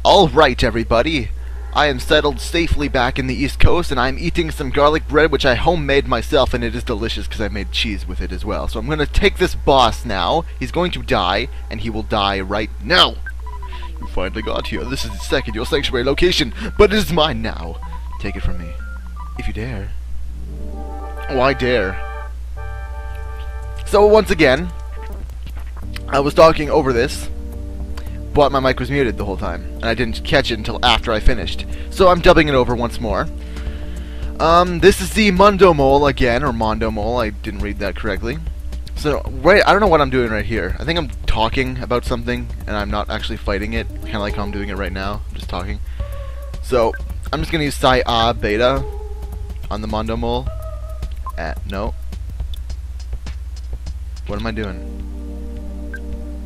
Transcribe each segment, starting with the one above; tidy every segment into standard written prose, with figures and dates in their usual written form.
Alright everybody, I am settled safely back in the East Coast and I'm eating some garlic bread which I homemade myself, and it is delicious because I made cheese with it as well. So I'm going to take this boss now. He's going to die, and he will die right now. You finally got here. This is the second, your sanctuary location, but it is mine now. Take it from me. If you dare. Oh, I dare. So once again, I was talking over this, but my mic was muted the whole time, and I didn't catch it until after I finished. So I'm dubbing it over once more. This is the Mundo Mole again, or Mondo Mole, I didn't read that correctly. So, I don't know what I'm doing right here. I think I'm talking about something, and I'm not actually fighting it, kind of like how I'm doing it right now, I'm just talking. So, I'm just going to use Psi Beta on the Mondo Mole. No. What am I doing?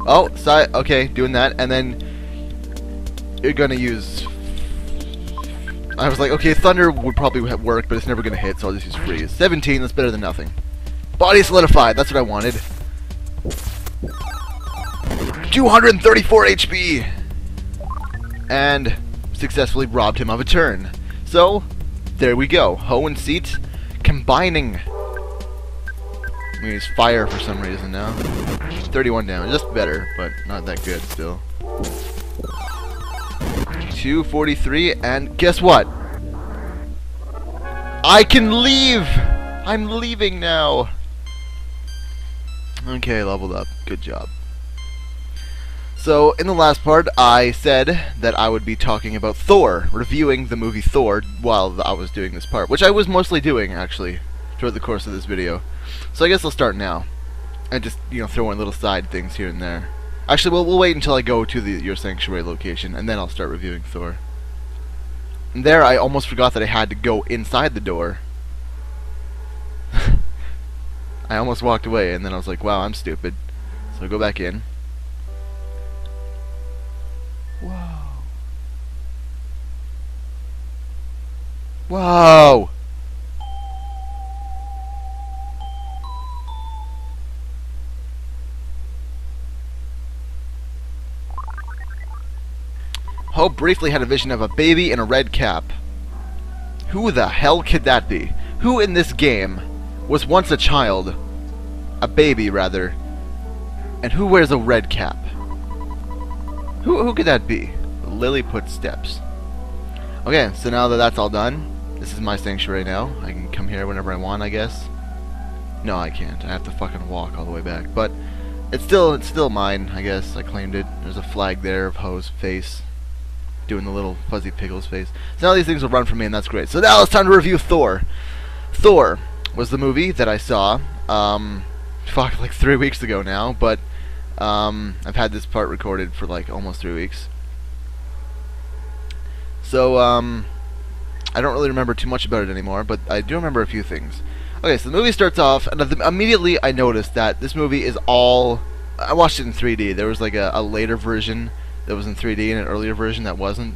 Oh, okay, doing that, and then you're gonna use... I was like, okay, Thunder would probably work, but it's never gonna hit, so I'll just use Freeze. 17, that's better than nothing. Body Solidified, that's what I wanted. 234 HP! And successfully robbed him of a turn. So, there we go. Hoe and Seat combining. I'm gonna use Fire for some reason now. 31 damage, just better, but not that good still. 243, and guess what? I can leave! I'm leaving now! Okay, leveled up. Good job. So, in the last part, I said that I would be talking about Thor, reviewing the movie Thor while I was doing this part, which I was mostly doing, actually, throughout the course of this video. So I guess I'll start now. And just, you know, throw in little side things here and there. Actually, we'll wait until I go to your sanctuary location, and then I'll start reviewing Thor. And there, I almost forgot that I had to go inside the door. I almost walked away, and then I was like, wow, I'm stupid. So I go back in. Whoa. Whoa! Hope briefly had a vision of a baby in a red cap. Who the hell could that be? Who in this game was once a child? A baby, rather. And who wears a red cap? Who could that be? Lilliput Steps. Okay, so now that that's all done, this is my sanctuary now. I can come here whenever I want, I guess. No, I can't. I have to fucking walk all the way back. But it's still mine, I guess. I claimed it. There's a flag there of Ho's face, doing the little fuzzy pickles face. So now these things will run for me, and that's great. So now it's time to review Thor. Thor was the movie that I saw, like 3 weeks ago now, but I've had this part recorded for like almost 3 weeks. So I don't really remember too much about it anymore, but I do remember a few things. Okay, so the movie starts off, and immediately I noticed that this movie is all... I watched it in 3D. There was like a later version that was in 3D and an earlier version that wasn't,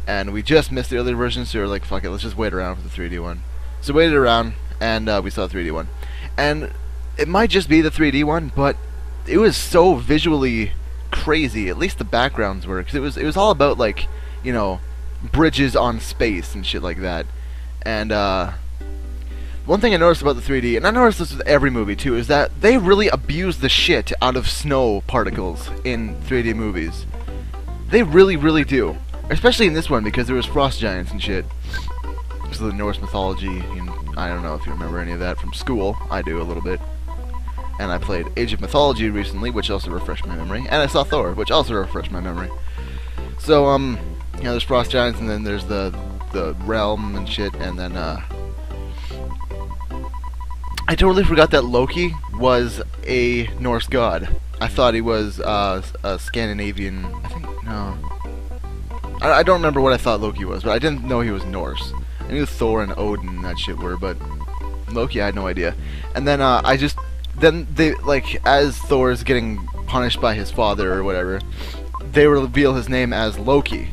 and we just missed the earlier version, so we were like, fuck it, let's just wait around for the 3D one. So we waited around, and we saw the 3D one. And it might just be the 3D one, but it was so visually crazy. At least the backgrounds were, because it was all about, like, you know, bridges on space and shit like that. And one thing I noticed about the 3D, and I noticed this with every movie too, is that they really abuse the shit out of snow particles in 3D movies. They really, really do. Especially in this one, because there was frost giants and shit. So the Norse mythology, I don't know if you remember any of that from school. I do, a little bit. And I played Age of Mythology recently, which also refreshed my memory. And I saw Thor, which also refreshed my memory. So, you know, there's frost giants, and then there's the realm and shit, and then, I totally forgot that Loki was a Norse god. I thought he was, a Scandinavian, I think, no. I don't remember what I thought Loki was, but I didn't know he was Norse. I knew Thor and Odin and that shit were, but Loki I had no idea. And then, then they, like, as Thor's getting punished by his father or whatever, they reveal his name as Loki.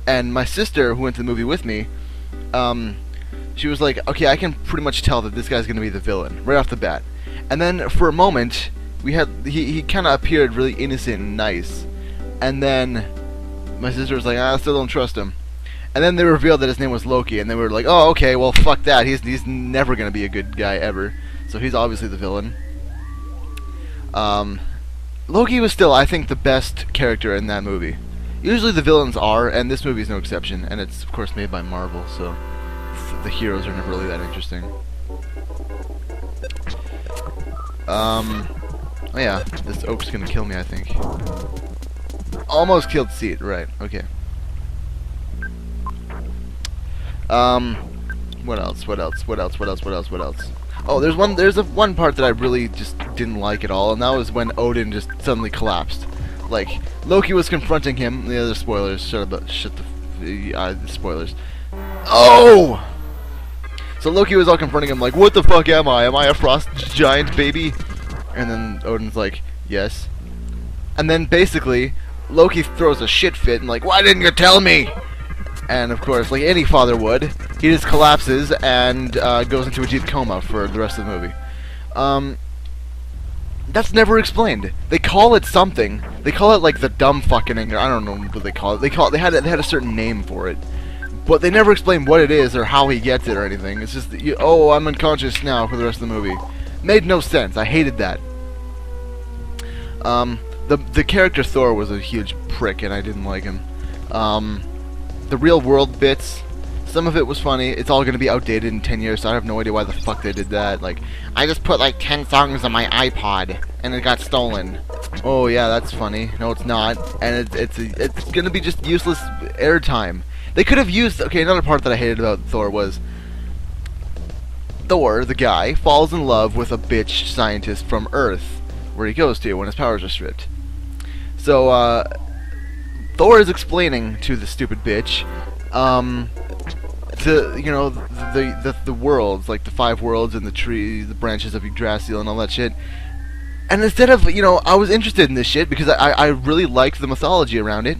And my sister, who went to the movie with me, she was like, okay, I can pretty much tell that this guy's gonna be the villain, right off the bat. And then, for a moment, he kind of appeared really innocent and nice. And then my sister was like, I still don't trust him. And then they revealed that his name was Loki, and they were like, oh, okay, well, fuck that. He's never gonna be a good guy ever. So he's obviously the villain. Loki was still, I think, the best character in that movie. Usually the villains are, and this movie is no exception. And it's, of course, made by Marvel, so the heroes are never really that interesting. Oh yeah, this oak's gonna kill me, I think. Almost killed Seed, right, okay. What else? Oh, there's one part that I really just didn't like at all, and that was when Odin just suddenly collapsed. Like, Loki was confronting him, the other spoilers, shut the spoilers. Oh! So Loki was all confronting him like, what the fuck am I? Am I a frost giant baby? And then Odin's like, yes. And then basically, Loki throws a shit fit and like, why didn't you tell me? And of course, like any father would, he just collapses and goes into a deep coma for the rest of the movie. That's never explained. They call it something. They call it like the dumb fucking anger. I don't know what they call it. They had a certain name for it, but they never explain what it is or how he gets it or anything. It's just that oh, I'm unconscious now for the rest of the movie. Made no sense. I hated that. The character Thor was a huge prick, and I didn't like him. The real world bits, some of it was funny. It's all going to be outdated in 10 years, so I have no idea why the fuck they did that. Like, I just put like 10 songs on my iPod, and it got stolen. Oh yeah, that's funny. No, it's not. And it's going to be just useless airtime. They could have used... Okay, another part that I hated about Thor was... Thor, the guy, falls in love with a bitch scientist from Earth, where he goes to when his powers are stripped. So, Thor is explaining to the stupid bitch, the worlds, like the 5 worlds and the trees, the branches of Yggdrasil and all that shit. And instead of, I was interested in this shit because I really liked the mythology around it.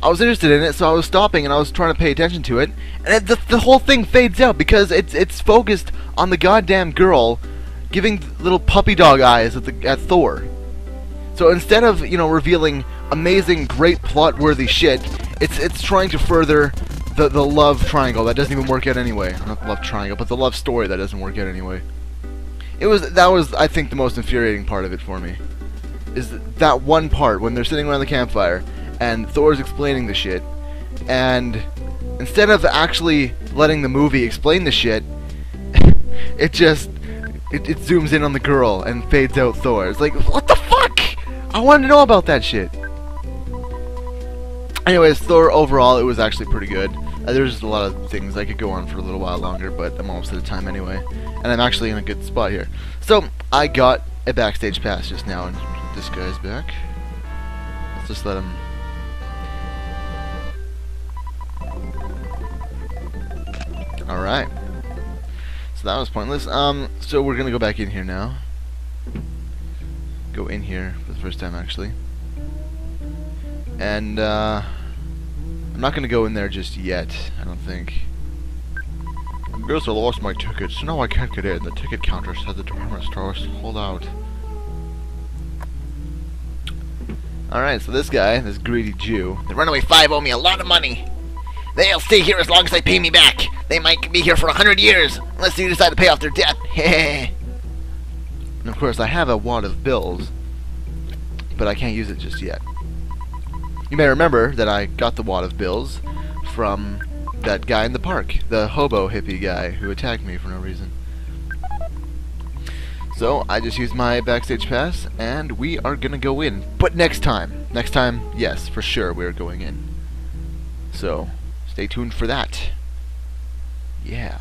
I was interested in it, so I was stopping and I was trying to pay attention to it. And the whole thing fades out because it's focused on the goddamn girl giving little puppy dog eyes at Thor. So instead of, revealing amazing, great plot-worthy shit, it's trying to further the love triangle that doesn't even work out anyway. Not the love triangle, but the love story that doesn't work out anyway. That was, I think, the most infuriating part of it for me. Is that one part when they're sitting around the campfire and Thor's explaining the shit, and instead of actually letting the movie explain the shit, it zooms in on the girl and fades out Thor. It's like, what the fuck? I wanted to know about that shit. Anyways, Thor overall, it was actually pretty good. There's just a lot of things I could go on for a little while longer, but I'm almost out of time anyway. And I'm actually in a good spot here. So, I got a backstage pass just now, and this guy's back. Let's just let him... Alright. So that was pointless. So we're gonna go back in here now. Go in here for the first time, actually. And, I'm not gonna go in there just yet, I don't think. I guess I lost my ticket, so now I can't get in. The ticket counter said the department stores hold out. Alright, so this guy, this greedy Jew... The Runaway 5 owe me a lot of money! They'll stay here as long as they pay me back! They might be here for 100 years, unless they decide to pay off their debt! Hehe. And of course, I have a wad of bills, but I can't use it just yet. You may remember that I got the wad of bills from that guy in the park, the hobo hippie guy who attacked me for no reason. So I just used my backstage pass, and we are gonna go in. But next time, yes, for sure, we're going in. So stay tuned for that. Yeah.